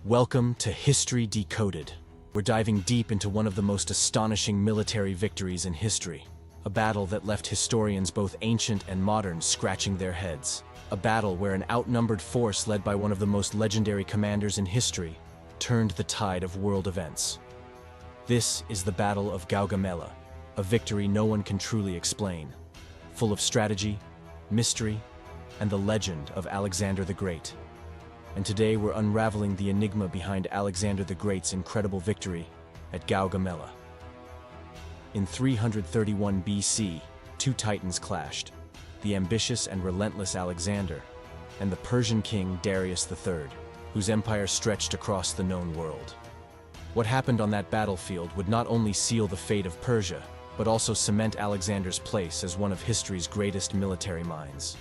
Welcome to History Decoded. We're diving deep into one of the most astonishing military victories in history. A battle that left historians both ancient and modern scratching their heads. A battle where an outnumbered force led by one of the most legendary commanders in history turned the tide of world events. This is the Battle of Gaugamela, a victory no one can truly explain, full of strategy, mystery, and the legend of Alexander the Great. And today we're unraveling the enigma behind Alexander the Great's incredible victory at Gaugamela. In 331 BC, two titans clashed, the ambitious and relentless Alexander and the Persian king Darius III, whose empire stretched across the known world. What happened on that battlefield would not only seal the fate of Persia, but also cement Alexander's place as one of history's greatest military minds.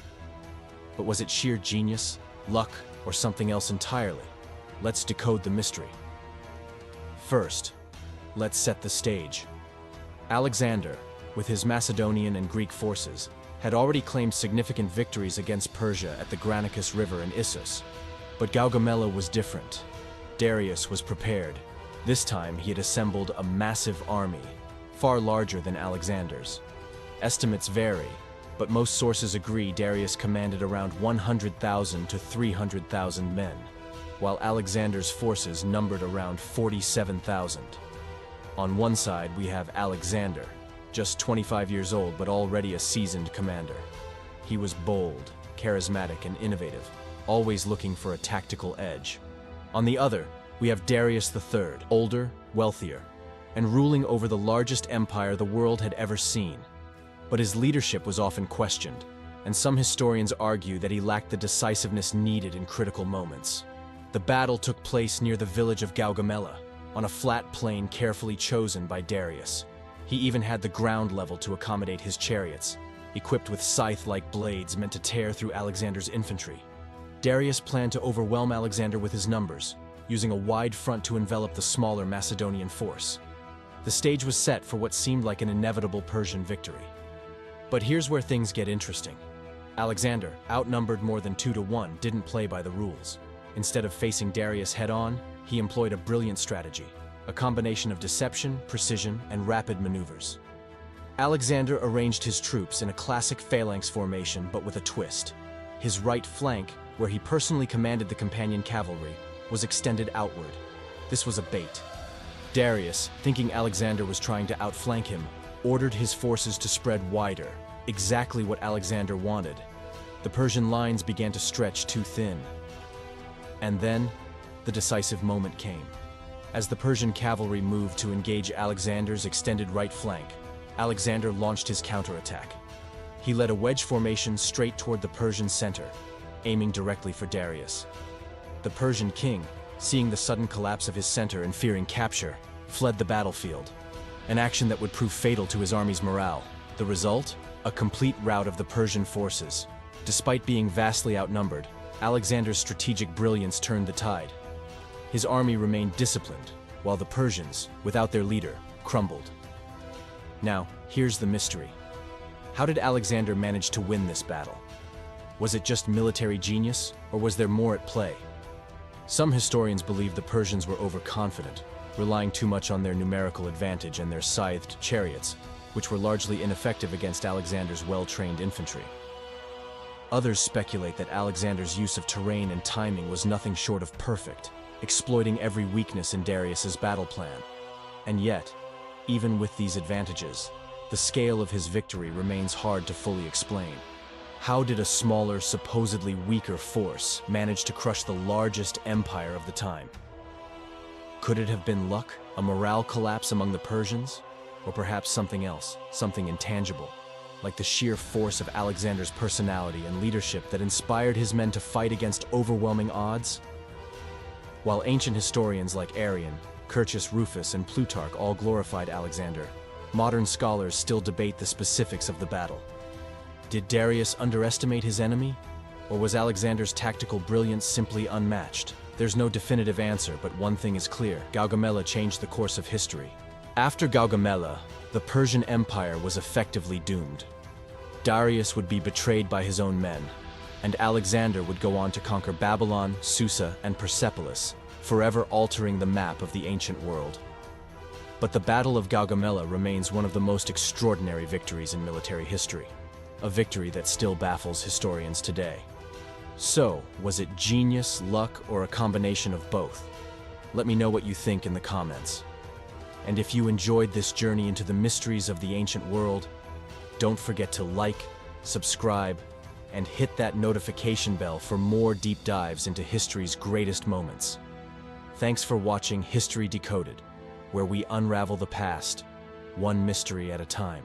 But was it sheer genius, luck, or something else entirely? Let's decode the mystery. First, let's set the stage. Alexander, with his Macedonian and Greek forces, had already claimed significant victories against Persia at the Granicus River in Issus. But Gaugamela was different. Darius was prepared. This time he had assembled a massive army, far larger than Alexander's. Estimates vary, but most sources agree Darius commanded around 100,000 to 300,000 men, while Alexander's forces numbered around 47,000. On one side we have Alexander, just 25 years old but already a seasoned commander. He was bold, charismatic, and innovative, always looking for a tactical edge. On the other, we have Darius III, older, wealthier, and ruling over the largest empire the world had ever seen. But his leadership was often questioned, and some historians argue that he lacked the decisiveness needed in critical moments. The battle took place near the village of Gaugamela, on a flat plain carefully chosen by Darius. He even had the ground level to accommodate his chariots, equipped with scythe-like blades meant to tear through Alexander's infantry. Darius planned to overwhelm Alexander with his numbers, using a wide front to envelop the smaller Macedonian force. The stage was set for what seemed like an inevitable Persian victory. But here's where things get interesting. Alexander, outnumbered more than 2-1, didn't play by the rules. Instead of facing Darius head-on, he employed a brilliant strategy, a combination of deception, precision, and rapid maneuvers. Alexander arranged his troops in a classic phalanx formation, but with a twist. His right flank, where he personally commanded the companion cavalry, was extended outward. This was a bait. Darius, thinking Alexander was trying to outflank him, ordered his forces to spread wider, exactly what Alexander wanted. The Persian lines began to stretch too thin. And then, the decisive moment came. As the Persian cavalry moved to engage Alexander's extended right flank, Alexander launched his counterattack. He led a wedge formation straight toward the Persian center, aiming directly for Darius. The Persian king, seeing the sudden collapse of his center and fearing capture, fled the battlefield, an action that would prove fatal to his army's morale. The result? A complete rout of the Persian forces. Despite being vastly outnumbered, Alexander's strategic brilliance turned the tide. His army remained disciplined, while the Persians, without their leader, crumbled. Now, here's the mystery. How did Alexander manage to win this battle? Was it just military genius, or was there more at play? Some historians believe the Persians were overconfident, relying too much on their numerical advantage and their scythed chariots, which were largely ineffective against Alexander's well-trained infantry. Others speculate that Alexander's use of terrain and timing was nothing short of perfect, exploiting every weakness in Darius's battle plan. And yet, even with these advantages, the scale of his victory remains hard to fully explain. How did a smaller, supposedly weaker force manage to crush the largest empire of the time? Could it have been luck, a morale collapse among the Persians? Or perhaps something else, something intangible, like the sheer force of Alexander's personality and leadership that inspired his men to fight against overwhelming odds? While ancient historians like Arrian, Curtius Rufus, and Plutarch all glorified Alexander, modern scholars still debate the specifics of the battle. Did Darius underestimate his enemy? Or was Alexander's tactical brilliance simply unmatched? There's no definitive answer, but one thing is clear: Gaugamela changed the course of history. After Gaugamela, the Persian Empire was effectively doomed. Darius would be betrayed by his own men, and Alexander would go on to conquer Babylon, Susa, and Persepolis, forever altering the map of the ancient world. But the Battle of Gaugamela remains one of the most extraordinary victories in military history, a victory that still baffles historians today. So, was it genius, luck, or a combination of both? Let me know what you think in the comments. And if you enjoyed this journey into the mysteries of the ancient world, don't forget to like, subscribe, and hit that notification bell for more deep dives into history's greatest moments. Thanks for watching History Decoded, where we unravel the past, one mystery at a time.